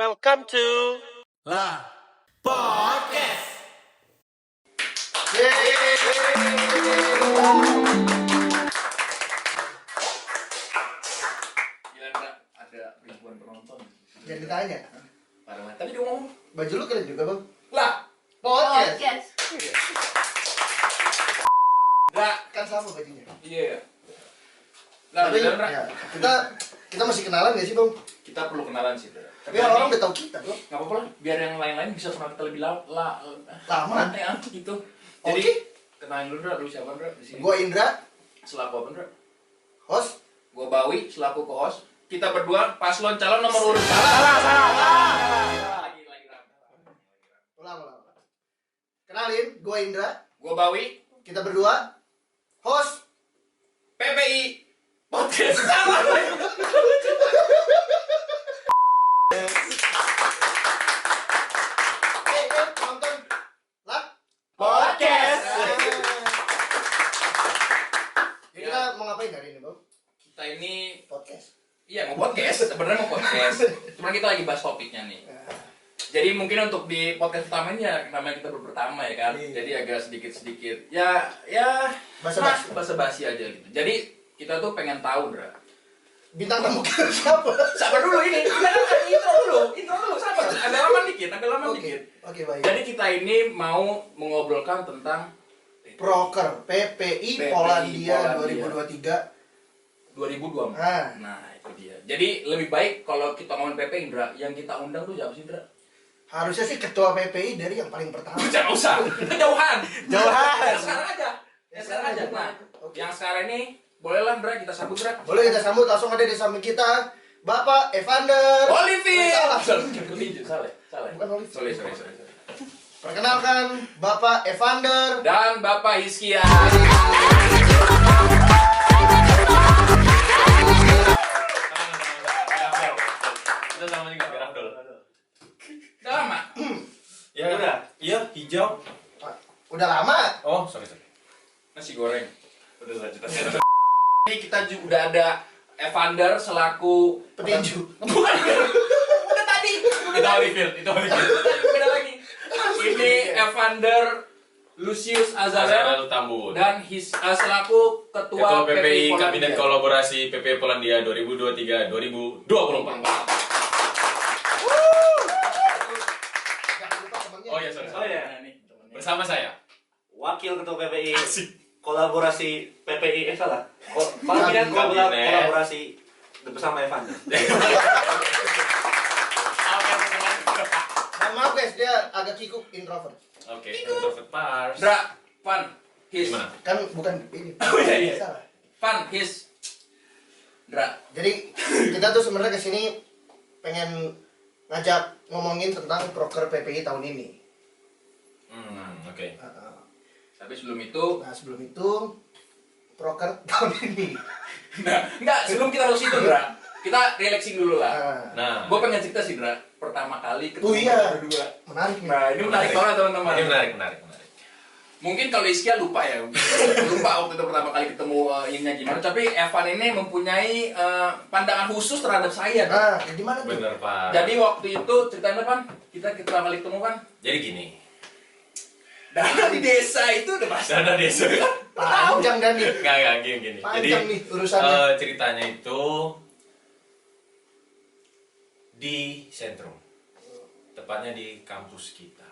Welcome to Lah Podcast. Gila, Ndra, ada ribuan penonton. Jangan ditanya. Parah banget. Tadi dia ngomong, Baju lu keren juga, Bang. lah, Podcast. Ndra, Kan sama bajunya. iya. Lah, Tapi Ndra, ya, kita masih kenalan gak sih, Bang? kita perlu kenalan sih, Ndra. Tapi orang udah tahu kita, Bang. Nggak apa-apa lah, biar yang lain-lain bisa kenal kita lebih Lama. ya, gitu. Jadi, Oke. kenalin dulu, Ndra, lu siapa, Ndra, di sini? Gua Indra, Selaku apa, Ndra? host. Gua Bawi, selaku co-host. Kita berdua paslon calon nomor urut. Lagi, Ulang. Kenalin, gua Indra. Gua Bawi, Kita berdua host. PPI Podcast. Salah. Nonton. Lah. Podcast. Jadi kita mau ngapain hari ini, Bang? Kita ini Podcast. iya mau podcast, sebenarnya mau podcast. Cuma kita lagi bahas topiknya nih. Jadi mungkin untuk di podcast pertama ini ya namanya kita baru pertama ya kan. Iya. Jadi agak sedikit ya Basa-basi. basa-basi aja gitu. Jadi kita tuh pengen tahu, Ndra. Bintang tamu kita siapa? Sabar dulu ini. Kita kan intro dulu, sabar. Agak lama dikit. Oke, baik. Jadi kita ini mau mengobrolkan tentang Proker PPI Polandia 2023. 2024. Ah. Nah, itu dia. Jadi lebih baik kalau kita ngomongin PPI, Ndra, yang kita undang tuh siapa sih, Ndra? Harusnya sih ketua PPI dari yang paling pertama. Jangan usah, kejauhan. Jauhan. Yang sekarang aja. Nah, Oke. yang sekarang ini bolehlah, Ndra, kita sambut, Ndra. Boleh kita sambut, langsung ada di samping kita Bapak Evander Olivier. Salah. Salah. Bukan Olivier. Sorry. Perkenalkan Bapak Evander. Dan Bapak Hizkia. Kita sama juga Gerardol. Udah lama. Ya udah. Iya, hijau. Udah lama. Oh, sorry. Nasi goreng. Udah lanjut. Ini kita juga udah ada Evander selaku Petinju. Bukan. Udah tadi. Itu Olivier. Beda lagi. Ini Evander Lucius Azarel Tambun. dan selaku Ketua PPI Polandia. Kabinet Kolaborasi PPI Polandia 2023-2024. Jangan lupa temannya. Oh iya, sorry. Oh iya. Nah, nih, temennya. Bersama saya. Wakil Ketua PPI Asik. kolaborasi PPI salah. Kabinet Kabinet. kolaborasi bersama Evan. Mohon maaf guys, dia agak kikuk introvert. Oke, introvert pars. Ndra, Van, his. Gimana? Kan bukan ini. Oh, iya. Salah. Van, his. Ndra. Jadi kita tuh sebenarnya kesini pengen ngajak ngomongin tentang proker PPI tahun ini. Oke. Tapi sebelum itu, Nah sebelum itu proker tahun ini. enggak, sebelum kita harus itu, Ndra. Kita relaxing dulu lah. Nah, Gue pengen cerita sih, Ndra. Pertama kali ketemu Oh iya. berdua. Menarik nih. Nah, ini menarik banget, teman-teman. ini menarik. Mungkin kalau Iskia lupa ya. Lupa waktu itu pertama kali ketemu ininya gimana. Tapi Evan ini mempunyai pandangan khusus terhadap saya. Ndra. Nah, kayak gimana tuh? Bener, Pak. Jadi waktu itu ceritain apa? Kita pertama kali ketemu kan. Jadi gini. Dana di desa itu udah pasti. Dana desa. Panjang dan nih. Enggak gini. Panjang Jadi nih urusannya. ceritanya itu di sentrum. Tepatnya di kampus kita.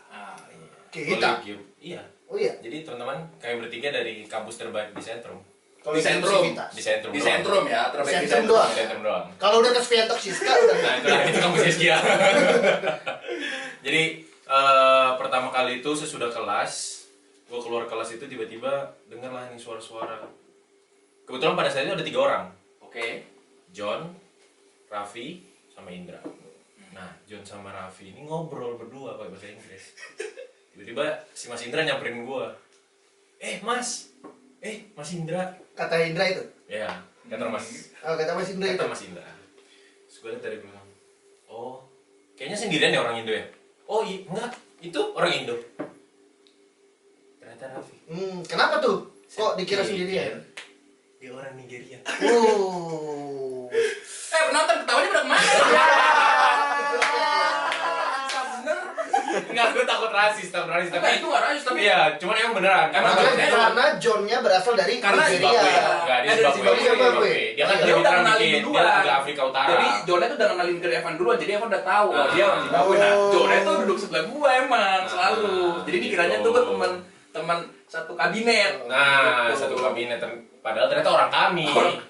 Kita. Iya. Oh iya. Jadi teman-teman, kami bertiga dari kampus terbaik di sentrum. Kalau Di sentrum. Civitas. Di sentrum. Di doang. sentrum ya, terbaik di Sentrum sentrum. doang. Di sentrum doang. Kalau udah ke Sviantok Siska udah. Nah, itu kampus Hizkia. Jadi pertama kali itu sesudah kelas, gue keluar kelas itu tiba-tiba dengar lah nih suara-suara. Kebetulan pada saat itu ada 3 orang. Oke. John, Raffi, sama Indra. Nah, John sama Raffi ini ngobrol berdua pakai bahasa Inggris. Tiba-tiba si Mas Indra nyamperin gua. Mas Indra. Kata Indra itu. Ya, kata Mas. Oh, kata Mas Indra itu. Kata Mas Indra. Terus gua liat dari belakang. Oh, kayaknya sendirian ya orang Indo ya? Oh iya, enggak. Itu orang Indo. Ternyata Raffi. Kenapa tuh? Kok dikira Saya pikir sendirian? Dia orang Nigeria. Oh. Penonton ketawanya udah kemana? rasis Tapi tapi itu nggak rasis, tapi iya, cuman emang beneran. Emang Karena John-nya berasal dari Karena Nigeria. Zimbabwe. Enggak, dia dari Zimbabwe. Zimbabwe. Dia kan Dia lebih udah terang kenalin dikit, dia duluan. ke Afrika Utara. Jadi Jonnya tuh udah kenalin ke Evan duluan, jadi Evan udah tahu oh Ah. dia orang Zimbabwe. Nah, Oh. Jonnya tuh duduk sebelah gua emang selalu. Jadi dikiranya tuh gua teman satu kabinet. Nah, Gitu. satu kabinet padahal ternyata orang kami.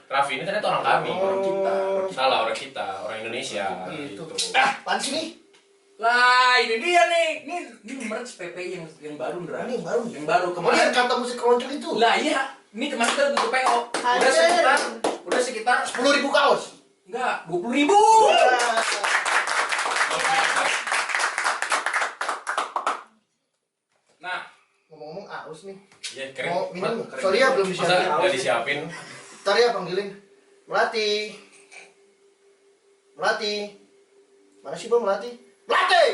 Raffi ini ternyata orang kami. Orang kita. Salah orang kita, orang Indonesia. Gitu. Gitu. Apaan sih nih? Lah, ini dia nih. Ini merch PPI yang baru, Ndra. Ini yang baru. Yang baru Kemarin kemarin. kata musik keroncong itu. Lah iya, ini kemarin kita tutup PO. Anjir. Udah sekitar 10.000 kaos. enggak 20.000. Nah, Ngomong-ngomong aus nih. Iya, keren. Mau minum? Keren. Sorry ya belum Masa disiapin nggak aus. disiapin? Ntar ya panggilin. Melati. Melati. Mana sih Bang Melati? Melati!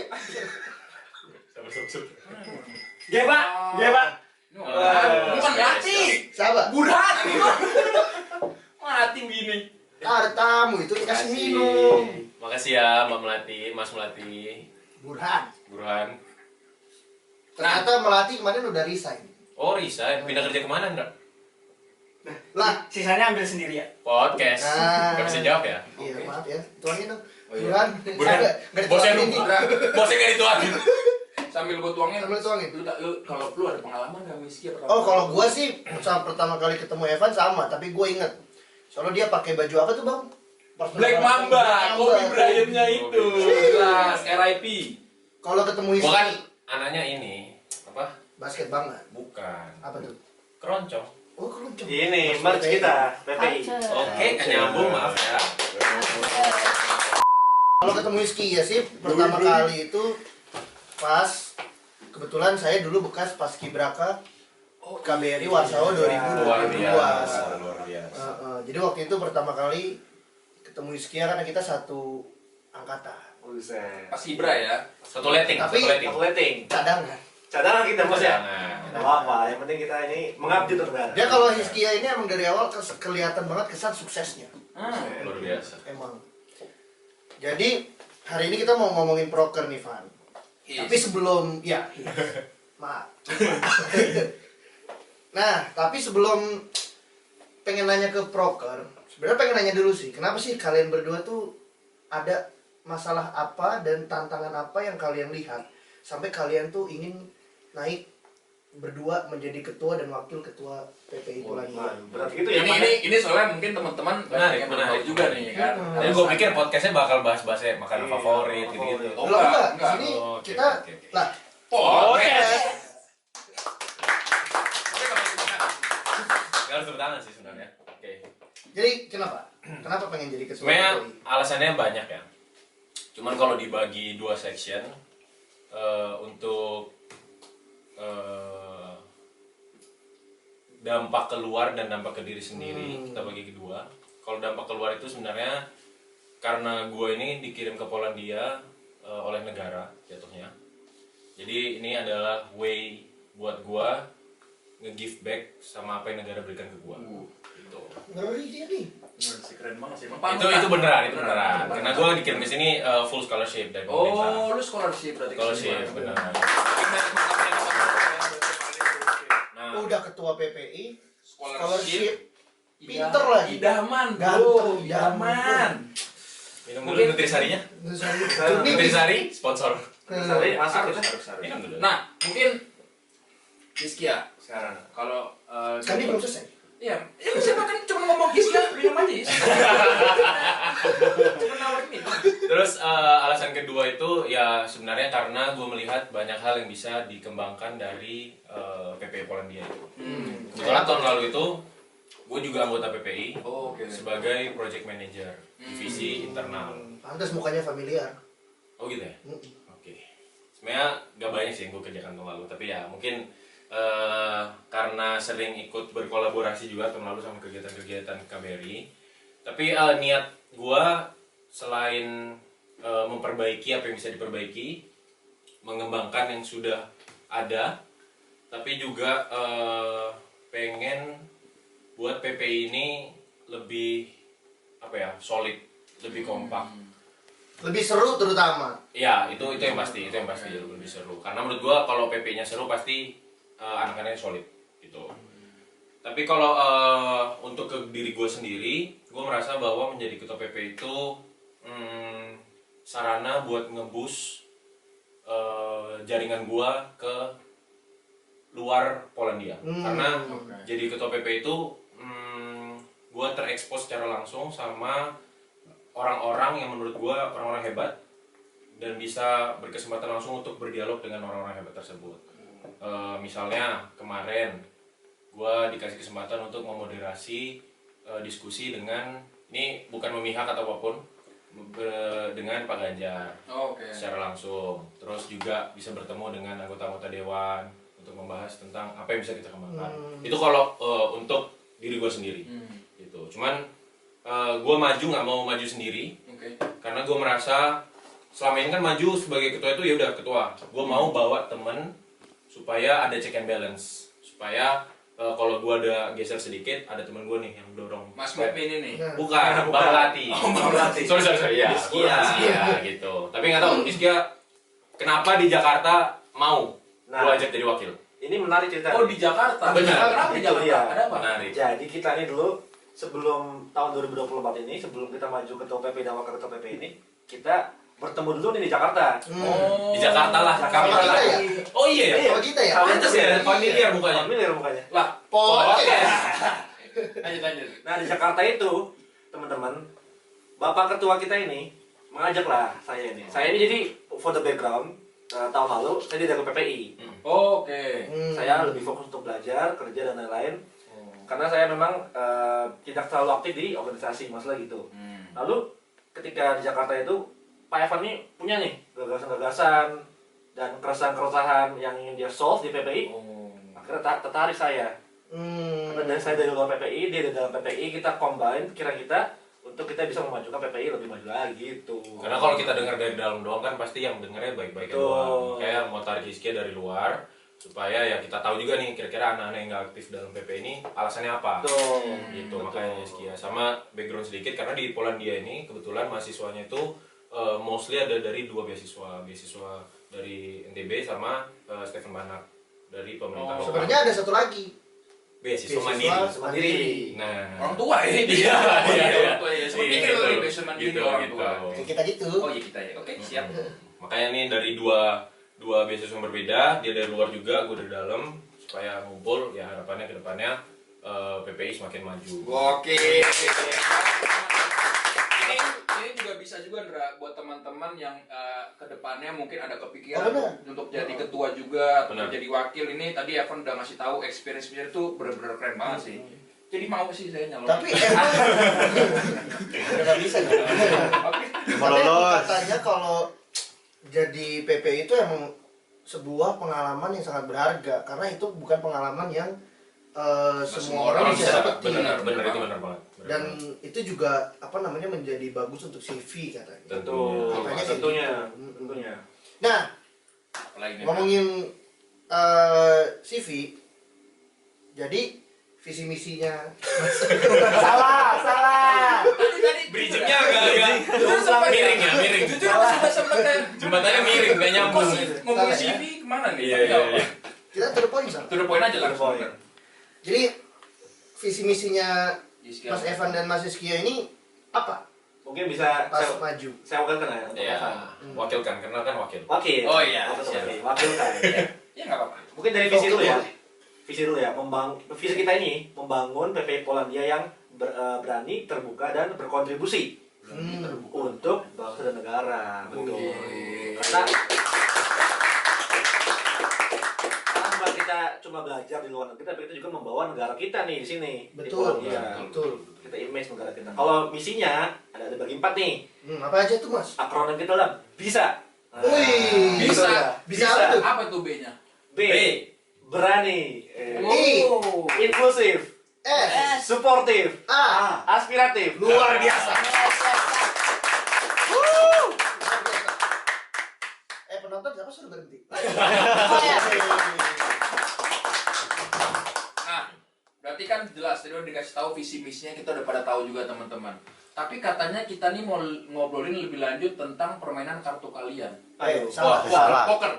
Sabar. Iya, Pak. Iya, Pak. bukan mati. Sahabat. Burhan. Mati begini. Ada tamu itu dikasih minum. Makasih ya Mbak Melati, Mas Melati, Burhan. Burhan. Ternyata Melati kemarin udah resign. Oh, resign. Pindah kerja kemana, Ndra? Lah, Sisanya ambil sendiri ya. Podcast. Ah. Gak bisa jawab ya? iya maaf ya. Tuangin dong. Oh, iya. Burhan. Burhan. Nggak Bosnya dituangin lupa. nih. Bosnya gak dituangin. Sambil gua tuangin. Sambil tuangin. Lu kalau lu ada pengalaman enggak whisky apa? Oh, kalau gua sih saat pertama kali ketemu Evan sama, tapi gua inget. Soalnya dia pakai baju apa tuh, Bang? Black Mamba, Kobe Bryant-nya itu. Jelas, RIP. Kalau ketemu Gua kan istri, anaknya ini apa? basket banget. Bukan. Apa tuh? Keroncong. Oh, keroncong. Ini Mas merch PPI. kita, PPI. Oke, nyambung maaf ya. Kalau ketemu Rizky ya sih, pertama kali itu pas kebetulan saya dulu bekas paskibraka KBRI Warsawa 2022. Luar biasa. Jadi waktu itu pertama kali ketemu Rizky karena kita satu angkatan. Buset. Pas Ibra ya. Satu letting, Tapi- satu letting. Aku letting. Cadangan. Cadangan kita Mas ya. Jangan. Gak apa-apa, yang penting kita ini mengabdi untuk negara. Dia kalau Hizkia ini emang dari awal kelihatan banget kesan suksesnya. Luar biasa. Emang. Jadi hari ini kita mau ngomongin proker nih Van. Tapi sebelum ya, maaf. Nah, tapi sebelum pengen nanya ke proker, sebenarnya pengen nanya dulu sih, kenapa sih kalian berdua tuh ada masalah apa dan tantangan apa yang kalian lihat sampai kalian tuh ingin naik berdua menjadi ketua dan wakil ketua PPI Polandia. Berat gitu ya, Pak. Ini soalnya mungkin teman-teman Menarik, pengen menarik. tahu juga nih kan. Jadi gue pikir podcastnya bakal bahas-bahas makanan Iya. favorit gitu-gitu. Oh, Loh, enggak. di sini Oh, oke, kita oke, oke. lah Podcast. Gak harus tepuk tangan sih sebenarnya. Oke. jadi kenapa? Kenapa pengen jadi ketua Sebenarnya PPI? alasannya banyak ya. Cuman kalau dibagi dua section untuk dampak keluar dan dampak ke diri sendiri kita bagi kedua. Kalau dampak keluar itu sebenarnya karena gue ini dikirim ke Polandia oleh negara jatuhnya. Jadi ini adalah way buat gue nge-give back sama apa yang negara berikan ke gue. Gitu. Ngeri dia nih. Keren banget sih. Itu beneran. Karena gue dikirim ke sini full scholarship dari pemerintah. Oh, lu scholarship berarti. Scholarship benar. Nah, Udah ketua PPI, scholarship, Ida- pinter lagi. Idaman, Ganteng, bro. idaman. Idaman. minum dulu Nutrisarinya. Nutrisari sponsor. Tapi masuk Harus, kita. harus. Minum dulu. Nah, mungkin Rizkia sekarang kalau kan dia belum selesai. Iya, ya siapa kan cuma ngomong Rizkia, minum aja Is. Cuma nawarin minum. Terus alasan kedua itu ya sebenarnya karena gue melihat banyak hal yang bisa dikembangkan dari PPI Polandia itu. Kebetulan tahun lalu itu gue juga anggota PPI Oh, oke. sebagai project manager divisi internal. Pantas mukanya familiar. Oh gitu ya? Mm. Oke. Sebenarnya gak banyak sih yang gue kerjakan tahun lalu, tapi ya mungkin karena sering ikut berkolaborasi juga tahun lalu sama kegiatan-kegiatan KBRI. Tapi niat gue selain memperbaiki apa yang bisa diperbaiki, mengembangkan yang sudah ada, tapi juga pengen buat PPI ini lebih apa ya, solid, lebih kompak. Lebih seru terutama. Iya, itu yang pasti lebih seru. Karena menurut gua kalau PP-nya seru pasti anak-anaknya solid gitu. Tapi kalau untuk ke diri gua sendiri, gua merasa bahwa menjadi ketua PP itu sarana buat ngebus jaringan gua ke luar Polandia. Karena jadi ketua PP itu gua terekspos secara langsung sama orang-orang yang menurut gua orang-orang hebat dan bisa berkesempatan langsung untuk berdialog dengan orang-orang hebat tersebut. Misalnya kemarin gua dikasih kesempatan untuk memoderasi diskusi dengan, ini bukan memihak atau apapun, dengan Pak Ganjar secara langsung. Terus juga bisa bertemu dengan anggota-anggota dewan untuk membahas tentang apa yang bisa kita kembangkan. Itu kalau untuk diri gue sendiri. Gitu. Cuman gue nggak mau maju sendiri, karena gue merasa selama ini kan maju sebagai ketua itu ya udah ketua. Gue mau bawa temen supaya ada check and balance, supaya kalau gue ada geser sedikit, ada temen gue nih yang dorong. Mas Mopin ini? Bukan, Bang Melati. Sorry. Iya. Iskia gitu. Tapi nggak tahu Iskia kenapa di Jakarta mau gue ajak jadi wakil. Ini menarik cerita. Oh, di Jakarta. Benar. Kenapa di Jakarta? Iya. Ada apa? Menarik. Jadi kita ini dulu sebelum tahun 2024 ini, sebelum kita maju ketua PP dan wakil ketua PP ini, kita bertemu dulu nih di Jakarta. Di Jakarta lah. Sama kita ya? Oh iya. Sama kita ya? Pantes ya, familiar mukanya. Familiar mukanya. Lah, Podcast. lanjut. Nah di Jakarta itu, teman-teman, bapak ketua kita ini mengajaklah saya ini. Saya ini jadi for the background, tahun lalu saya di PPI. Oke. Saya lebih fokus untuk belajar, kerja dan lain-lain. Karena saya memang tidak terlalu aktif di organisasi masalah gitu. Lalu ketika di Jakarta itu Pak Evan ini punya nih gagasan-gagasan dan keresahan-keresahan yang ingin dia solve di PPI. Akhirnya tertarik saya. Karena saya dari luar PPI, dia dari dalam PPI, kita combine pikiran kita untuk kita bisa memajukan PPI lebih maju lagi gitu. Karena kalau kita dengar dari dalam doang kan pasti yang dengarnya baik-baik doang. Kayak mau tarik Iskia dari luar supaya ya kita tahu juga nih kira-kira anak-anak yang nggak aktif dalam PP ini alasannya apa. Gitu makanya Iskia sama background sedikit karena di Polandia ini kebetulan mahasiswanya itu mostly ada dari dua beasiswa dari NTB sama Stephen Banak dari pemerintah. Sebenarnya ada satu lagi. Beasiswa mandiri. Nah, Orang tua ya ini. Iya. Orang tua ya. Seperti Gitu. itu beasiswa mandiri Gitu, orang gitu. tua. Kita gitu. Oh iya kita ya. Oke, siap. makanya nih dari dua beasiswa yang berbeda, dia dari luar juga, gue dari dalam, supaya ngumpul ya harapannya ke depannya PPI semakin maju. Oke. Ini juga bisa juga Ndra buat teman-teman yang kedepannya mungkin ada kepikiran untuk jadi ketua juga atau jadi wakil. Ini tadi Evan udah ngasih tahu experience-nya itu bener-bener keren banget sih. Jadi mau sih saya nyalon. Tapi emang nggak bisa. Tapi katanya kalau jadi PP itu emang sebuah pengalaman yang sangat berharga karena itu bukan pengalaman yang semua orang bisa dapetin. Benar itu benar banget. Dan itu juga apa namanya menjadi bagus untuk CV katanya. Tentunya. Nah, Apalagi nih, ngomongin CV, jadi visi misinya salah. Tadi Bridging-nya agak miring ya, miring. Jujur aku sempet Jembatannya miring, nggak nyambung. ngomongin CV kemana nih? Iya. Kita to the point, Sal. To the point aja langsung. Jadi visi misinya Iskia. Mas Evan dan Mas Iskia ini apa? Mungkin bisa Pas maju. saya wakilkan ya untuk Iya, Evan. wakilkan karena kan wakil. Wakil. Oh iya, Wakilkan. Ya nggak apa-apa. Mungkin dari visi dulu ya. Visi kita ini membangun PPI Polandia yang berani, terbuka dan berkontribusi untuk bangsa dan negara. Betul. Karena bukan kita cuma belajar di luar negeri, tapi kita juga membawa negara kita nih di sini. Betul, di Polandia. betul. Kita image negara kita. Kalau misinya ada bagi 4 nih. Apa aja tuh, Mas? Akronim kita lah bisa. Wih, Bisa. Bisa apa tuh? Apa tuh B-nya? B. Berani. Oh. Inklusif. S. Suportif. A. Aspiratif. Luar biasa. Penonton siapa suruh berhenti? Nah, berarti kan jelas tadi udah dikasih tahu visi misinya, kita udah pada tahu juga teman-teman. Tapi katanya kita nih mau ngobrolin lebih lanjut tentang permainan kartu kalian. Ayo, Wah, salah. Poker.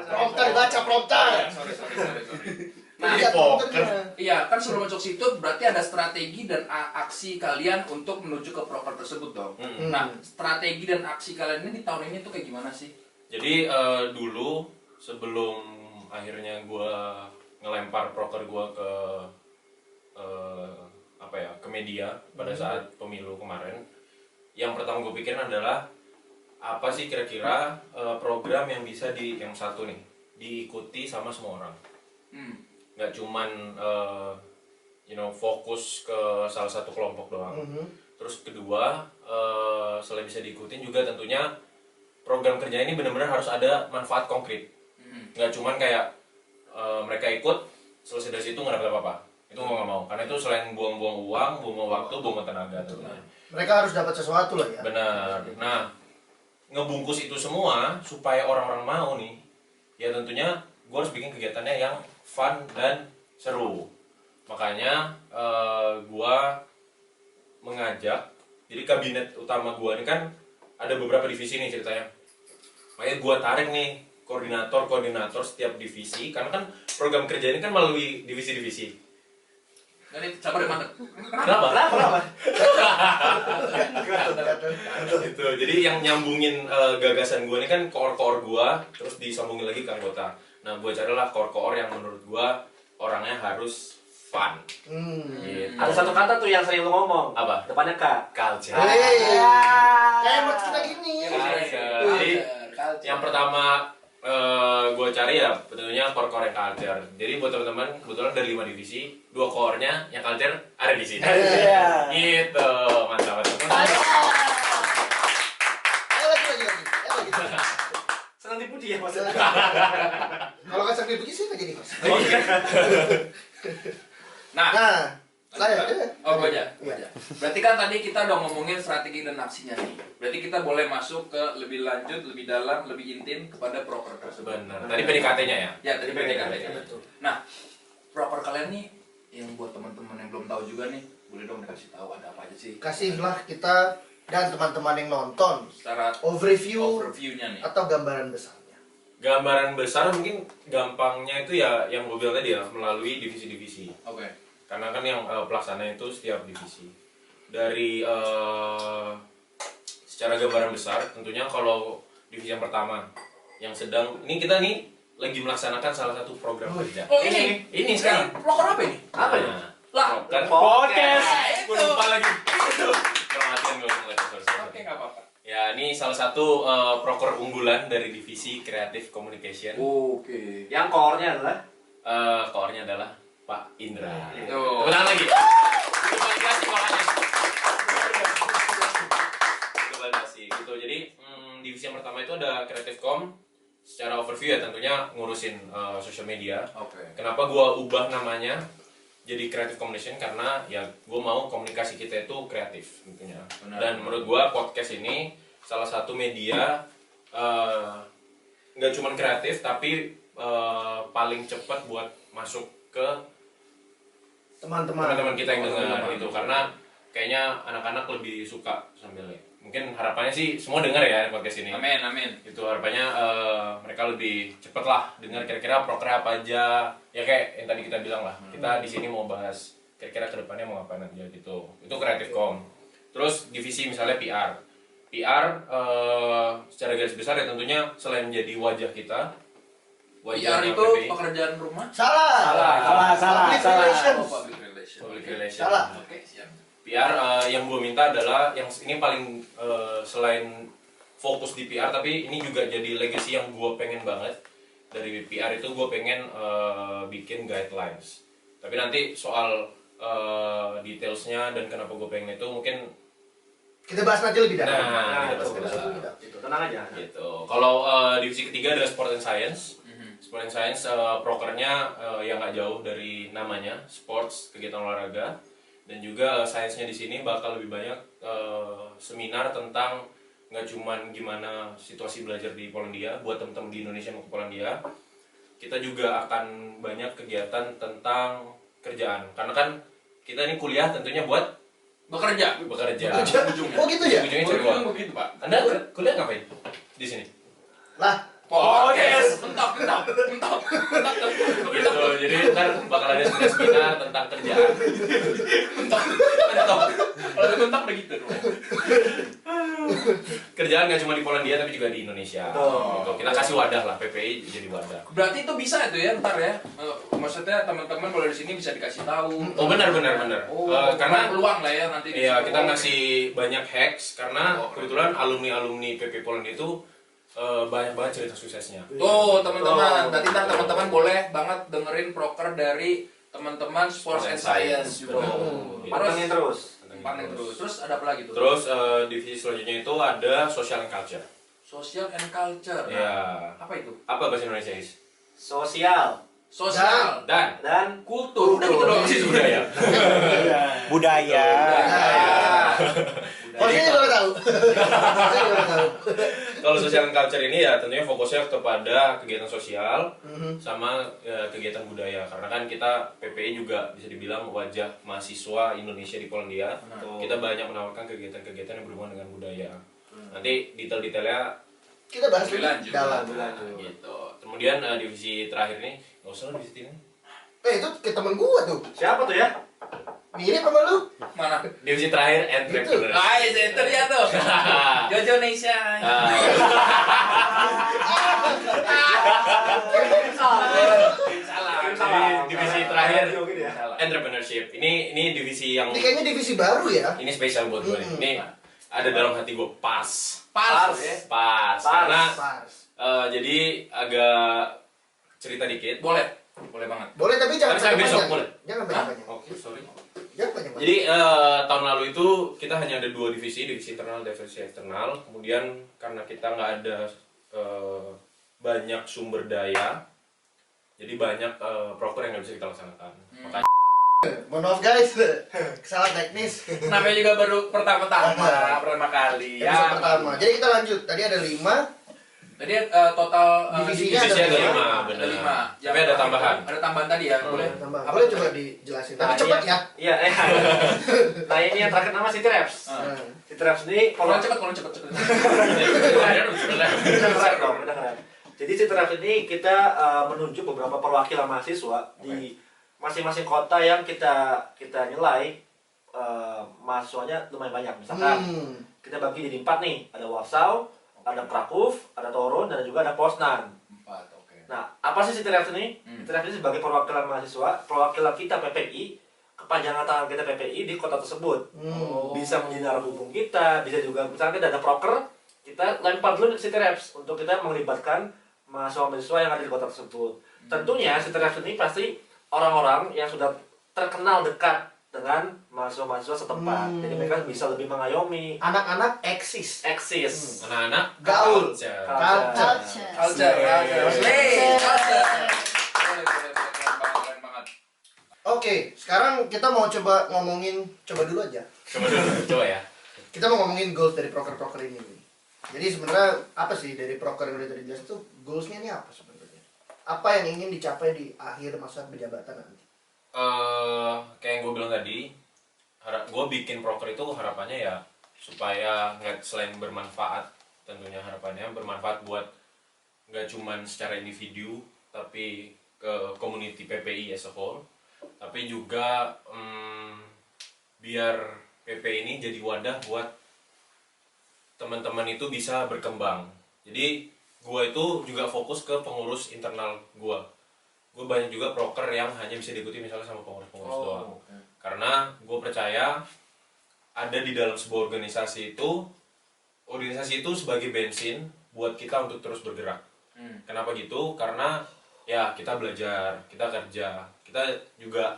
Prompter baca prompter. Sorry. Nah, Nah, lihat poker. prompternya. iya kan sebelum masuk situ berarti ada strategi dan aksi kalian untuk menuju ke proker tersebut dong. Nah, strategi dan aksi kalian ini di tahun ini tuh kayak gimana sih? Jadi dulu sebelum akhirnya gue ngelempar proker gue ke ke media pada saat pemilu kemarin, yang pertama gue pikirin adalah apa sih kira-kira program yang bisa yang satu nih diikuti sama semua orang, nggak cuman fokus ke salah satu kelompok doang. Terus kedua, selain bisa diikutin juga tentunya program kerja ini benar-benar harus ada manfaat konkret. Nggak cuman kayak mereka ikut selesai dari situ nggak dapat apa-apa. Itu nggak mau, karena itu selain buang-buang uang, buang waktu, buang tenaga tentunya. Mereka harus dapat sesuatu lah ya. Benar. Nah, ngebungkus itu semua supaya orang-orang mau nih, ya tentunya gue harus bikin kegiatannya yang fun dan seru. Makanya gue mengajak, jadi kabinet utama gue ini kan ada beberapa divisi nih ceritanya. Makanya gue tarik nih koordinator setiap divisi, karena kan program kerja ini kan melalui divisi-divisi. Jadi sabar ya mantep. Kenapa? Itu. Jadi yang nyambungin gagasan gue ini kan koor gue, terus disambungin lagi ke anggota. Nah, gue carilah koor yang menurut gue orangnya harus fun. Gitu. Ada satu kata tuh yang sering lu ngomong. Apa? Depannya K. Culture. Kayak buat kita gini. Jadi yang pertama gue cari ya tentunya core yang culture. Jadi buat teman-teman kebetulan dari 5 divisi, 2 core-nya yang culture ada di sini. Gitu, mantap. Ayo lagi. Senang dipuji ya maksudnya. Kalau nggak sakit begini sih nggak jadi mas. Nah, saya. oh gue aja. Berarti kan tadi kita udah ngomongin strategi dan aksinya nih. Berarti kita boleh masuk ke lebih lanjut, lebih dalam, lebih intim kepada proker tersebut. Benar. Tadi PDKT-nya ya. Ya, tadi PDKT-nya. Betul. Nah, proker kalian nih yang buat teman-teman yang belum tahu juga nih, boleh dong dikasih tahu ada apa aja sih? Kasihlah kita dan teman-teman yang nonton Secara overview-nya nih. atau gambaran besarnya. Gambaran besar mungkin gampangnya itu ya yang gue bilang tadi ya, melalui divisi-divisi. Oke. Karena kan yang pelaksana itu setiap divisi. Dari secara gambaran besar tentunya kalau divisi yang pertama yang sedang ini kita nih lagi melaksanakan salah satu program kerja. Oh ini sekarang. proker apa ini? Apa ya? Lah, Kan Podcast. gue lupa lagi. Perhatian gue mulai. Oke, nggak apa-apa. Ya, ini salah satu proker unggulan dari divisi Creative Communication. Oke. Yang core-nya adalah Koornya adalah Pak Indra. Itu. Tepuk tangan lagi. Itu validasi makanya. Itu validasi gitu. Jadi divisi yang pertama itu ada Creative Com. Secara overview ya tentunya ngurusin social media. Oke. Kenapa gua ubah namanya jadi Creative Communication, karena ya gua mau komunikasi kita itu kreatif tentunya. Benar. Dan menurut gua podcast ini salah satu media nggak cuma kreatif tapi paling cepat buat masuk ke teman-teman kita yang dengar gitu, karena kayaknya anak-anak lebih suka sambil mungkin harapannya sih semua dengar ya podcast ini. Amin. Itu harapannya mereka lebih cepet lah dengar kira-kira proker apa aja, ya kayak yang tadi kita bilang lah, kita di sini mau bahas kira-kira kedepannya mau ngapain aja gitu. Itu Creative Com. Terus divisi misalnya PR secara garis besar ya tentunya selain menjadi wajah kita, PR itu PPI, pekerjaan rumah? Salah. Public relations. Public relation. public relation. Salah. Oke, siap. PR yang gue minta adalah yang ini paling selain fokus di PR, tapi ini juga jadi legacy yang gue pengen banget dari PR itu. Gue pengen bikin guidelines, tapi nanti soal detailsnya dan kenapa gue pengen itu mungkin Kita bahas nanti lebih dalam. Nah, kita bahas itu, lebih dalam. itu tenang aja. Gitu. Kalau divisi ketiga adalah Sport and Science. Sport and Science prokernya yang nggak jauh dari namanya, sports, kegiatan olahraga, dan juga sainsnya di sini bakal lebih banyak seminar tentang nggak cuman gimana situasi belajar di Polandia buat teman-teman di Indonesia mau ke Polandia. Kita juga akan banyak kegiatan tentang kerjaan, karena kan kita ini kuliah tentunya buat Bekerja. Ujungnya. Oh gitu ya? Ujungnya cari uang. Begitu, Pak. Anda kuliah ngapain di sini? Lah, Podcast. Mentok. Gitu, jadi ntar bakal ada seminar tentang kerjaan. Mentok. Kalau udah mentok begitu. Kerjaan nggak cuma di Polandia tapi juga di Indonesia. Gitu. Kita kasih wadah lah, PPI jadi wadah. Berarti itu bisa itu ya ntar ya. Maksudnya teman-teman kalau di sini bisa dikasih tahu. Oh benar. Oh, Karena peluang lah ya nanti. iya kita ngasih banyak hacks karena kebetulan alumni PPI Polandia itu banyak banget cerita suksesnya. Tuh teman-teman, nanti ntar teman-teman boleh banget dengerin proker dari teman-teman Sports and Science juga. Pantengin terus. Pantengin terus. Terus ada apa lagi tuh? Terus divisi selanjutnya itu ada Social and Culture. Social and Culture. Ya. Apa itu? Apa bahasa Indonesia is? Sosial Sosial Dan kultur. Udah gitu doang sih budaya. Budaya. oh ini baru tahu. Saya baru tahu. Kalau social and culture ini ya tentunya fokusnya kepada kegiatan sosial sama kegiatan budaya karena kan kita PPI juga bisa dibilang wajah mahasiswa Indonesia di Polandia. Kita banyak menawarkan kegiatan-kegiatan yang berhubungan dengan budaya. Nanti detail-detailnya Kita bahas Lebih lanjut. dalam. gitu. Kemudian divisi terakhir ini nggak usah lah divisi ini. Itu ke temen gua tuh. Siapa tuh ya? Mirip sama lu. Mana? Divisi terakhir entrepreneur. Ah, itu dia tuh. Jojo Nation. Jadi divisi terakhir ya. entrepreneurship. Ini divisi yang Ini kayaknya divisi baru ya. ini spesial buat gue nih. Ini ada dalam hati gue pas. Pas. Karena Pas. jadi agak cerita dikit. Boleh banget. Boleh tapi jangan Tapi saya besok banyak-banyak. boleh. Jangan banyak-banyak. Oke, sorry. Jangan banyak-banyak. Jadi tahun lalu itu kita hanya ada 2 divisi internal dan divisi eksternal. Kemudian karena kita nggak ada banyak sumber daya, jadi banyak proker yang nggak bisa kita laksanakan. Makanya Mohon maaf guys, kesalahan teknis. Namanya juga baru pertama kali. Episode pertama. Jadi kita lanjut. Tadi ada 5. Tadi total Divisinya divisinya ada ada 5, Ada benar. 5. Tapi ada tambahan. Ada tambahan tadi ya, boleh. Tambah. Apa Boleh tuh? coba dijelasin. Tapi Nah, cepat ya. Iya, Nah, ini yang terakhir nama City Reps. Ah. City Reps ini Kalau cepet. keren dong, udah keren. Jadi City Reps ini kita menunjuk beberapa perwakilan mahasiswa di masing-masing kota yang kita nilai mahasiswanya lumayan banyak. Misalkan kita bagi jadi 4 nih, ada Warsaw, ada Krakow, ada Torun, dan juga ada Poznan. 4, oke. Nah, apa sih City Reps ini? City Reps ini sebagai perwakilan mahasiswa, perwakilan kita PPI, kepanjangan tangan kita PPI di kota tersebut. Bisa menjadi arah hubung kita, bisa juga misalnya kita ada proker, kita lempar dulu ke City Reps untuk kita melibatkan mahasiswa-mahasiswa yang ada di kota tersebut. Tentunya City Reps ini pasti orang-orang yang sudah terkenal dekat dengan mahasiswa-mahasiswa setempat. Jadi mereka bisa lebih mengayomi, Anak-anak eksis. anak-anak Gaul. culture. Culture. Keren banget. Oke, sekarang kita mau coba dulu aja. Coba ya. Kita mau ngomongin goals dari proker-proker ini nih. Jadi sebenarnya apa sih dari proker yang udah tadi jelas itu goalsnya ini apa sebenarnya? Apa yang ingin dicapai di akhir masa penjabatan nanti? Kayak yang gue bilang tadi, gue bikin proker itu harapannya ya supaya nggak selain bermanfaat, tentunya harapannya bermanfaat buat nggak cuman secara individu tapi ke community PPI as a whole, tapi juga biar PPI ini jadi wadah buat teman-teman itu bisa berkembang. Jadi gue itu juga fokus ke pengurus internal gue. Gue banyak juga proker yang hanya bisa diikuti misalnya sama pengurus-pengurus doang. Karena gue percaya ada di dalam sebuah organisasi itu sebagai bensin buat kita untuk terus bergerak. Kenapa gitu? Karena ya kita belajar, kita kerja, kita juga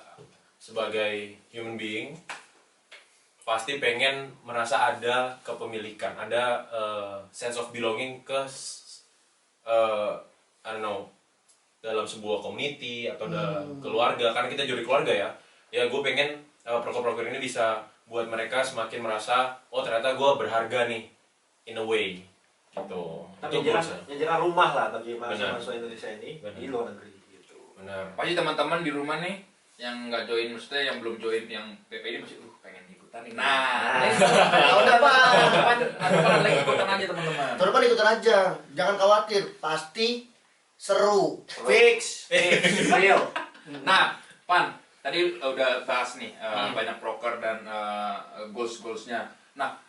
sebagai human being pasti pengen merasa ada kepemilikan, ada sense of belonging ke I don't know, dalam sebuah community atau dalam keluarga, karena kita jadi keluarga ya gue pengen proker-proker ini bisa buat mereka semakin merasa oh ternyata gue berharga nih in a way gitu. tapi Itu jangan rumah lah bagi mahasiswa Indonesia ini di luar negeri gitu. benar. Pasti teman-teman di rumah nih yang nggak join, maksudnya yang belum join yang PPI masih pengen ikut ikutan nih. Nah, ini Tahun depan. tahun depan lagi ikutan aja teman-teman. Tahun depan ikutan aja. Jangan khawatir, pasti seru. Fix. Real. Nah, Pan, tadi udah bahas nih banyak proker dan goals-goalsnya. Nah,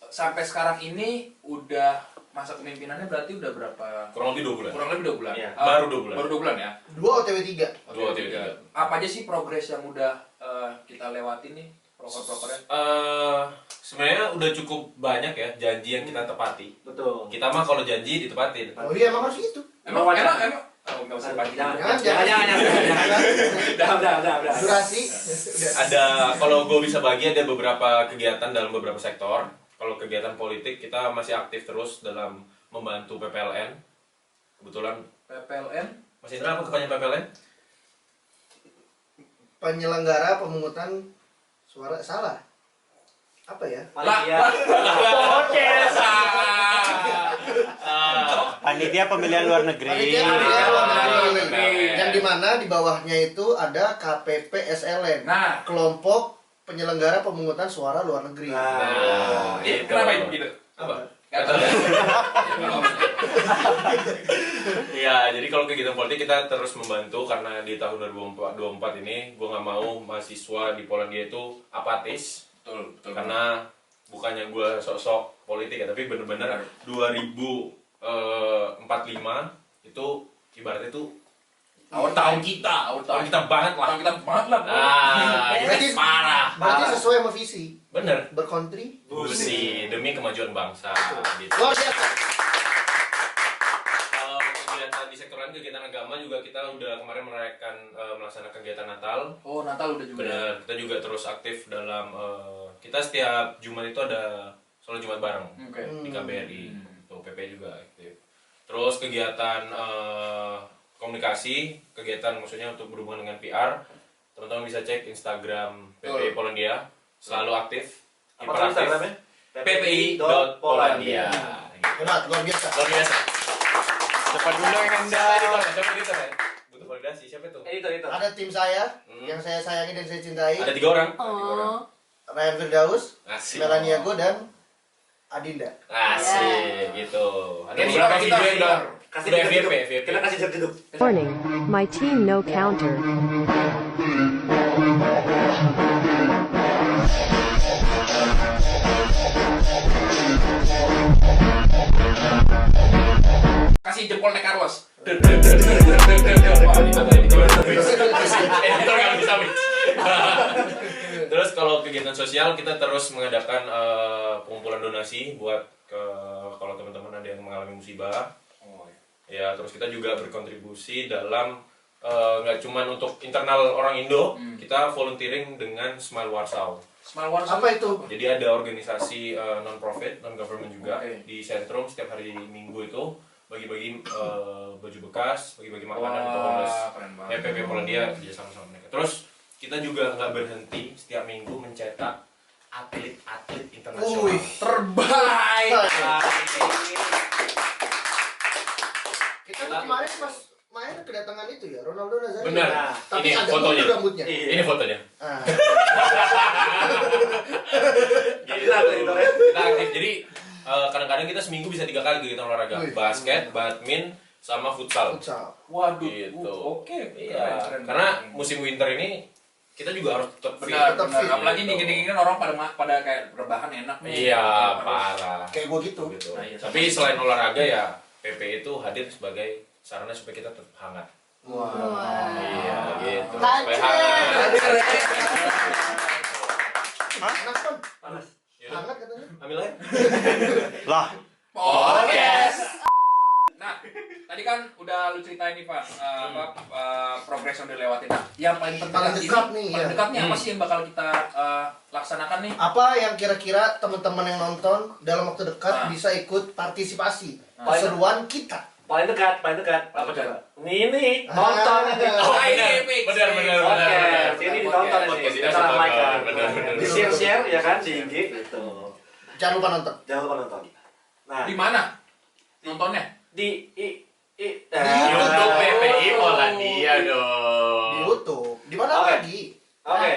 sampai sekarang ini udah masa kepemimpinannya berarti udah berapa? Kurang lebih 2 bulan. Kurang lebih 2 bulan. Iya. Baru 2 bulan. Baru 2 bulan ya. 2 OTW 3. Dua OTW 3. Apa aja sih progres yang udah kita lewatin nih proker-prokernya? Sebenarnya udah cukup banyak ya janji yang kita tepati. Betul. Kita mah kalau janji ditepatin. Oh iya emang harus gitu. Emang oh, nggak usah pagi. Jangan. Durasi. Ada, kalau gue bisa bagi ada beberapa kegiatan dalam beberapa sektor. Kalau kegiatan politik kita masih aktif terus dalam membantu PPLN. Kebetulan PPLN. Mas Indra apa kepanjangan PPLN? Penyelenggara pemungutan suara salah. Apa ya? Panitia. Panitia pemilihan luar negeri. Panitia pemilihan luar negeri. PPLN. Yang dimana di bawahnya itu ada KPPSLN. Nah, Kelompok penyelenggara pemungutan suara luar negeri. Nah, ini gitu. kenapa itu gitu? Apa? Nggak tahu. Iya, jadi kalau kegiatan politik kita terus membantu karena di tahun 2024 ini gue nggak mau mahasiswa di Polandia itu apatis. Betul. Karena bukannya gue sok-sok politik ya, tapi bener-bener 2045 itu ibaratnya itu tahun kita banget lah. Tahun kita banget lah. bro. Berarti parah. Berarti sesuai sama visi. Bener. Berkontribusi. Demi kemajuan bangsa. Gitu. Luar biasa. Kalau kegiatan di sektor lain, kegiatan agama juga kita udah kemarin melaksanakan kegiatan Natal. Oh, Natal udah juga. Benar, kita juga terus aktif dalam kita setiap Jumat itu ada sholat Jumat bareng Oke. di KBRI. Tuh PP juga aktif. Terus kegiatan komunikasi, kegiatan maksudnya untuk berhubungan dengan PR. Teman-teman bisa cek Instagram PPI Polandia, selalu aktif. Apa tuh Instagramnya? PPI.Polandia. Hebat, luar biasa. Luar biasa. Cepat dulu yang Anda. Siapa editor ya? Butuh validasi, siapa itu? Editor. Ada tim saya yang saya sayangi dan saya cintai. Ada 3 orang. Ryan Firdaus, Asik. Melania Go dan Adinda. Asik gitu. Ada Ini beberapa kita video yang udah Kasih udah hidup. FYP. Kita kasih hidup. Warning, my team no counter. Kasih jempol naik arwas. Editor yang bisa mix. Terus kalau kegiatan sosial kita terus mengadakan pengumpulan donasi buat kalau teman-teman ada yang mengalami musibah. Ya, terus kita juga berkontribusi dalam nggak cuma untuk internal orang Indo, kita volunteering dengan Smile Warsaw. Smile Warsaw. Apa itu? Jadi ada organisasi non-profit, non-government juga di Sentrum setiap hari Minggu itu bagi-bagi baju bekas, bagi-bagi makanan untuk homeless. Keren banget. PP Polandia kerjasama sama mereka. Terus kita juga nggak berhenti setiap minggu mencetak atlet-atlet internasional. Wih, Terbaik. kita tuh kemarin pas main kedatangan itu ya, Ronaldo Nazario. Benar. Tapi Ini agak fotonya. mundur rambutnya. Ini fotonya. Ah. Gitu. Kita aktif. Jadi kadang-kadang kita seminggu bisa 3 kali kegiatan olahraga. Wih. Basket, badminton, sama futsal. Futsal. Waduh. Gitu. Oke. Iya. Keren. Karena musim winter ini kita juga harus tetap fit. Benar, Tetap benar. fit. Apalagi dingin-dinginan orang pada kayak rebahan enak nih. Iya, Harus. parah. Kayak gua gitu. Gitu. Nah, iya. Tapi selain olahraga ya PP itu hadir sebagai sarana supaya kita tetap hangat. Iya, gitu. Supaya hangat. Panas kan? Panas. Yaudah, Hangat katanya. ambil aja. Lah, Podcast. Nah, tadi kan udah lu ceritain nih Pak, progres yang udah lewatin. Nah, yang paling Paling dekat nih, paling ya. dekat nih apa sih yang bakal kita laksanakan nih? Apa yang kira-kira teman-teman yang nonton dalam waktu dekat Ah. bisa ikut partisipasi Ah. keseruan kita? Paling dekat. Apa dekat? coba? Ini nonton ini. Oh, benar. ini fix. Benar. Oke, ini ditonton Podcast ini. ini Kita harus ramaikan. ditonton. Benar. Di share ya kan di IG gitu. Jangan lupa nonton. Jangan lupa nonton. Nah, Di mana? Nontonnya? di YouTube PPI Polandia Di dong. YouTube. Di mana Oke. lagi? Oke.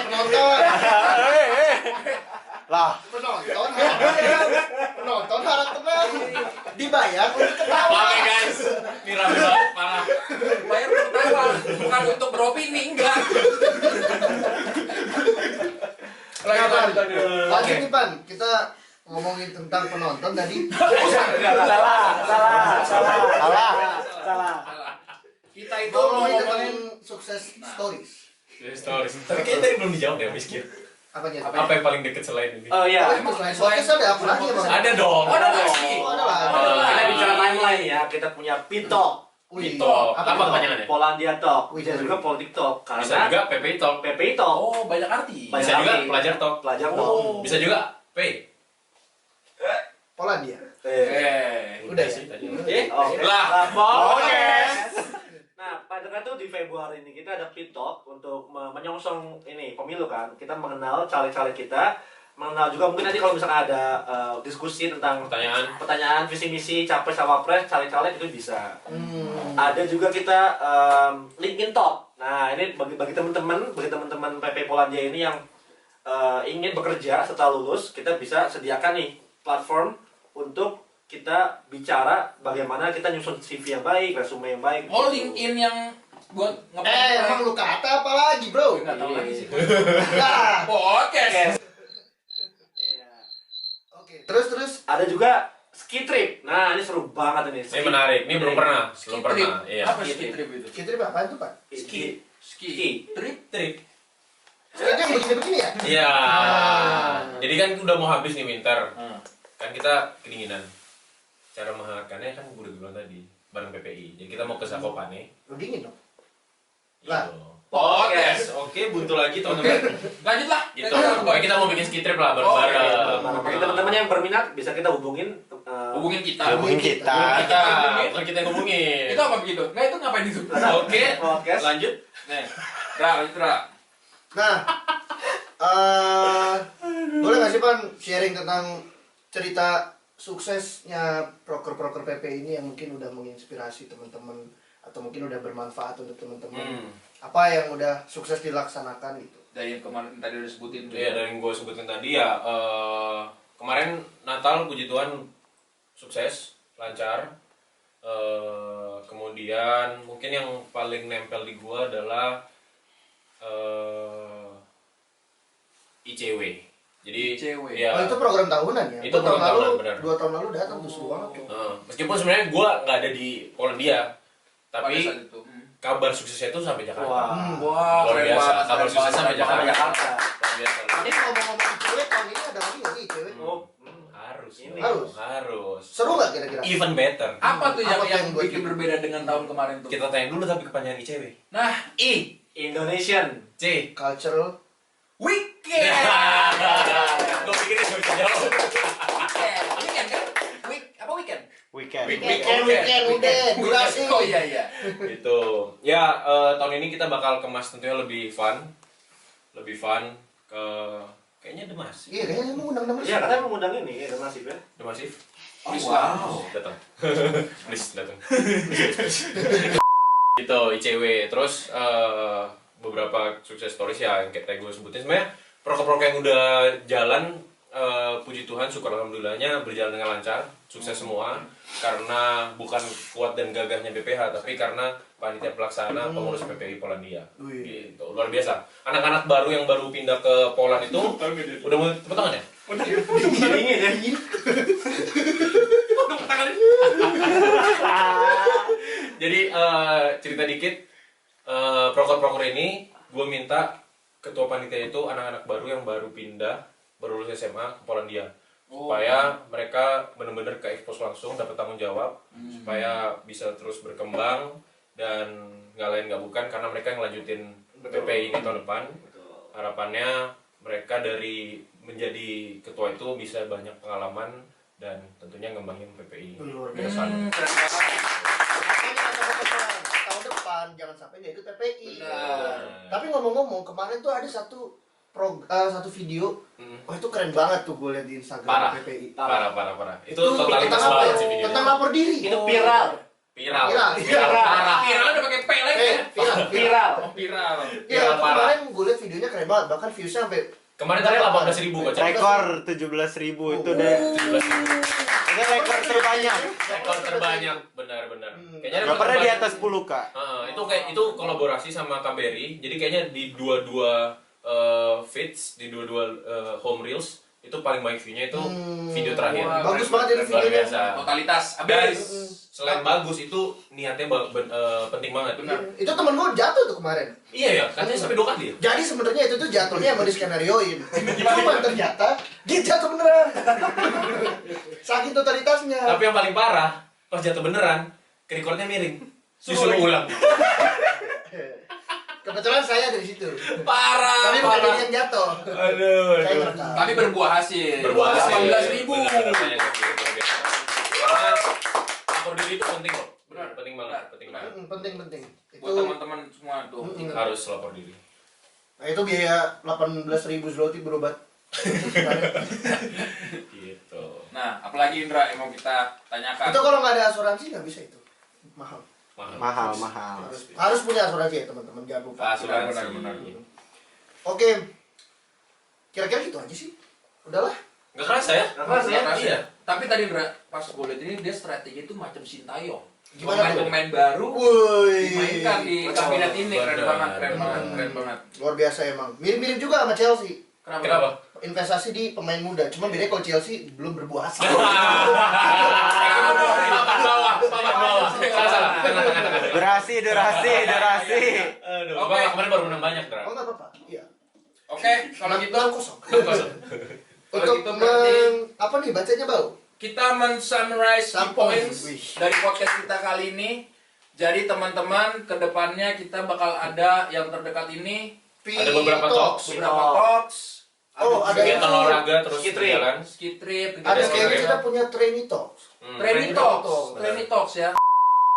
Penonton. Lah, Penonton harap tenang. Dibayar untuk ketawa. Oke guys, ini rame banget parah. Bayar untuk ketawa, bukan untuk beropini, enggak. Lanjut nih Pan, kita ngomongin tentang penonton tadi. salah. Kita itu Ngomongin tentang ngomongin sukses stories. Stories. Tapi kayaknya tadi belum dijawab ya, Miskir. Apanya? Apa yang paling deket selain ini? Oh iya. Itu selain podcast ada apa lagi Bang? Ada dong. ada lagi. Oh, ada lah. Kita bicara timeline ya, kita punya Pitok, Wih, Talk. apa Apa tuh? kepanjangannya? Polandia Talk, Wih, bisa jadi. juga Politik Talk, Bisa karena juga PPI Talk. PPI Talk, Oh, banyak arti. Banyak Bisa juga arti. pelajar Talk. pelajar Talk. Bisa juga P. Polandia. Udah ya? sih tadi. Oke. Lah. Podcast. Nah, pada kan tuh di Februari ini kita ada Pitok untuk menyongsong ini pemilu kan. Kita mengenal caleg-caleg kita, mengenal juga mungkin nanti kalau misalkan ada diskusi tentang pertanyaan visi misi capres cawapres caleg-caleg itu bisa. Ada juga kita LinkedIn Talk. Nah, ini bagi teman-teman PP Polandia ini yang ingin bekerja setelah lulus, kita bisa sediakan nih platform untuk kita bicara bagaimana kita nyusun CV yang baik, resume yang baik. Oh, LinkedIn yang buat Emang lu kata apa lagi, Bro? Enggak tahu lagi sih. Nah, Podcast. Iya. oke. Terus Ada juga ski trip. Nah, ini seru banget ini. Ini menarik. Ini belum pernah. Belum pernah. Iya. Apa ski trip itu? kita trip apaan tuh, Pak? Ski. Trip. Skitnya yang begini-begini ya? Iya. Jadi kan udah mau habis nih winter. Kan kita kedinginan. Cara menghangatkannya kan gue udah bilang tadi bareng PPI. Jadi kita mau ke Zakopane. Lu dingin dong. Iya Lah. dong. Podcast. Oke, buntu lagi teman-teman. Lanjutlah. Gitu. Pokoknya kita mau bikin ski trip lah bareng-bareng. Bagi teman-teman yang berminat bisa kita hubungin Hubungin kita. Hubungin kita. Kita, bukan kita yang ngomongin. Itu apa begitu? Enggak, itu ngapain itu? Oke, podcast. lanjut. Nih. Lanjut. Nah, boleh nggak sih Pan sharing tentang cerita suksesnya proker-proker PP ini yang mungkin udah menginspirasi teman-teman atau mungkin udah bermanfaat untuk teman-teman. Apa yang udah sukses dilaksanakan gitu? Dari yang kemarin tadi udah sebutin tuh. Iya, dari yang gue sebutin tadi ya, kemarin Natal puji Tuhan sukses, lancar. Kemudian mungkin yang paling nempel di gue adalah ICW. Jadi ICW. ya, Oh, itu program tahunan ya? Itu program tahun lalu, tahunan, benar. 2 tahun lalu datang tuh seru banget tuh. meskipun sebenarnya gue nggak ada di Polandia, Pada tapi saat itu. kabar suksesnya itu sampai Jakarta. Wah, Luar keren biasa, banget, kabar keren sukses sampai banget, Jakarta. Jakarta. Luar biasa. Ini ngomong-ngomong ICW tahun ini ada lagi nggak sih ICW? Oh, Harus, Ini. harus. Seru nggak kira-kira? Even better. Apa tuh yang Apa tuh yang yang buat bikin gitu? berbeda dengan tahun kemarin tuh? Kita tanya dulu tapi kepanjangan ICW. Nah, I, Indonesian. C. Cultural. weekend. Gue pikir dia bisa jawab. Weekend kan? Apa weekend? Weekend. Weekend udah durasi. Oh iya. Itu. Ya, tahun ini kita bakal kemas tentunya lebih fun. Lebih fun ke kayaknya The Massive. Iya, kayaknya mau undang-undang Iya, katanya mengundang ini, ada masif ya. The Massive. Oh, wow. Datang. Please datang. Itu ICW. Terus beberapa sukses stories ya yang kayak gue sebutin sebenarnya proker-proker yang udah jalan, puji Tuhan, syukur alhamdulillahnya berjalan dengan lancar, sukses semua karena bukan kuat dan gagahnya BPH tapi karena panitia pelaksana pengurus PPI Polandia. Gitu. Luar biasa. Anak-anak baru yang baru pindah ke Poland itu udah mau tepuk tangan ya? Dingin ya. Jadi cerita dikit, proker-proker ini gue minta ketua panitia itu anak-anak baru yang baru pindah, baru lulus SMA ke Polandia, supaya mereka benar-benar ke expose langsung, dapat tanggung jawab, supaya bisa terus berkembang dan nggak lain nggak bukan karena mereka yang lanjutin PPI ini tahun depan. Harapannya mereka dari menjadi ketua itu bisa banyak pengalaman dan tentunya ngembangin PPI. Luar ke biasa. depan. Keren banget. Makanya kata-kata tahun depan jangan sampai dia ikut PPI. Benar. Tapi ngomong-ngomong kemarin tuh ada satu video, wah itu keren banget tuh gue lihat di Instagram Parah. PPI. Parah. Itu totalitas tentang apa banget ya? sih videonya. Tentang lapor diri. Itu viral. Viral. Viral. Parah. Viral udah pakai P lagi. Viral. Viral. Iya, Viral parah. kemarin gue liat videonya keren banget, bahkan viewsnya sampai Kemarin tadi 18.000 baca. Rekor 17.000 itu deh. 17.000. Itu rekor terbanyak. Rekor terbanyak, benar-benar. Kayaknya Gak rekor pernah di terbanyak. atas 10K. Itu kolaborasi sama KBRI. Jadi kayaknya di dua-dua feeds, di dua-dua home reels itu paling banyak view-nya itu video terakhir. Wah, bagus banget itu Luar videonya. biasa. Totalitas Dan habis. selain bagus itu niatnya penting banget. Benar. Itu temen gue jatuh tuh kemarin. Iya ya, katanya sampai 2 kali ya. Jadi sebenarnya itu tuh jatuhnya emang di skenarioin. Cuma ternyata dia jatuh beneran. Saking totalitasnya. Tapi yang paling parah, pas jatuh beneran, recordnya miring. Disuruh ulang. Kebetulan saya dari situ. Parah. Tapi bukan parah. dia yang jatuh. Aduh. Saya ngerekam. Tapi berbuah hasil. Berbuah hasil. 18.000. Benar, rasanya kecil, luar biasa. Karena lapor diri itu penting loh. Benar. Penting banget, penting banget. Penting. Itu Buat teman-teman semua tuh. Harus lapor diri. nah itu biaya 18.000 zloty berobat. Gitu. Nah, apalagi Indra yang mau kita tanyakan. Itu kalau nggak ada asuransi nggak bisa itu. Mahal. Mahal. Harus punya asuransi ya teman-teman, jangan lupa. Asuransi. Benar. Oke. Kira-kira gitu aja sih. Udahlah. Nggak kerasa ya? Nggak kerasa ya? Iya. Tapi tadi Indra, pas gue lihat ini dia strategi itu macam Sintayong. Gimana tuh? Pemain baru Woi. dimainkan di kabinet ini, keren Benar, banget. benar. Luar biasa emang. Mirip-mirip juga sama Chelsea. Kenapa? Investasi di pemain muda. Cuma bedanya kalau Chelsea belum berbuah hasil. Papan bawah. Salah. Durasi. Aduh, Oke. Bang, kemarin baru menang banyak, Dra. Oh nggak apa-apa. Iya. Oke, kalau gitu 0-0. Kalau Untuk gitu berarti apa nih bacanya Bau? kita men-summarize the points Wih. dari podcast kita kali ini. Jadi teman-teman, kedepannya kita bakal ada yang terdekat ini Ada beberapa talks. beberapa talks. Oh, ada Kegiatan itu. olahraga terus Ski trip. jalan. ski trip, Ada Ski kayaknya trip. kita punya trainee talk. training talks, training talks ya.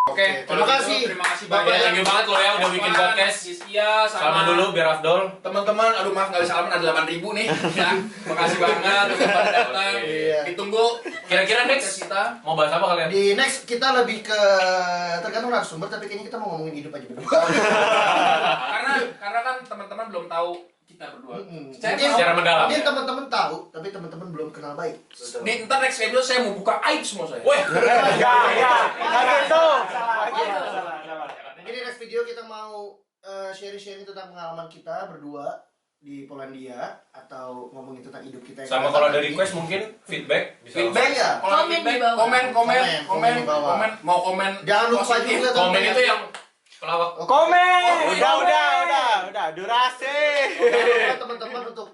Oke, Terima kasih. Terima kasih Bapak, banyak. thank you banget lo ya udah bikin podcast. Iya, Salaman dulu biar Afdol. Teman-teman, aduh maaf nggak bisa salaman, ada 8.000 nih. Ya, makasih banget udah pada datang. Iya. Ditunggu. Kira-kira next kita. mau bahas apa kalian? Di next kita lebih ke tergantung narasumber, tapi kayaknya kita mau ngomongin hidup aja berdua. karena kan teman-teman belum tahu kita berdua. Secara mendalam. Mungkin teman-teman tahu, tapi teman-teman belum kenal baik. Nih, ntar next episode saya mau buka aib semua saya. Weh, Jadi next video kita mau sharing-sharing tentang pengalaman kita berdua di Polandia atau ngomongin tentang hidup kita. yang sama kita kalau ada alami. request mungkin feedback bisa Feedback ya? Kalau Komen feedback, di bawah. komen, Komen di bawah. mau komen. Jangan lupa positif. juga komen itu yang pelawak. Komen. Udah. Durasi. Jangan lupa teman-teman untuk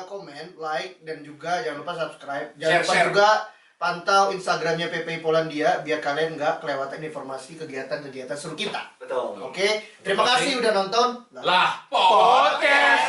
komen, like, dan juga jangan lupa subscribe. Jangan lupa Share. juga pantau Instagramnya PPI Polandia biar kalian nggak kelewatan informasi kegiatan-kegiatan seru kita. Betul. Oke, terima kasih udah nonton. Lah, Podcast.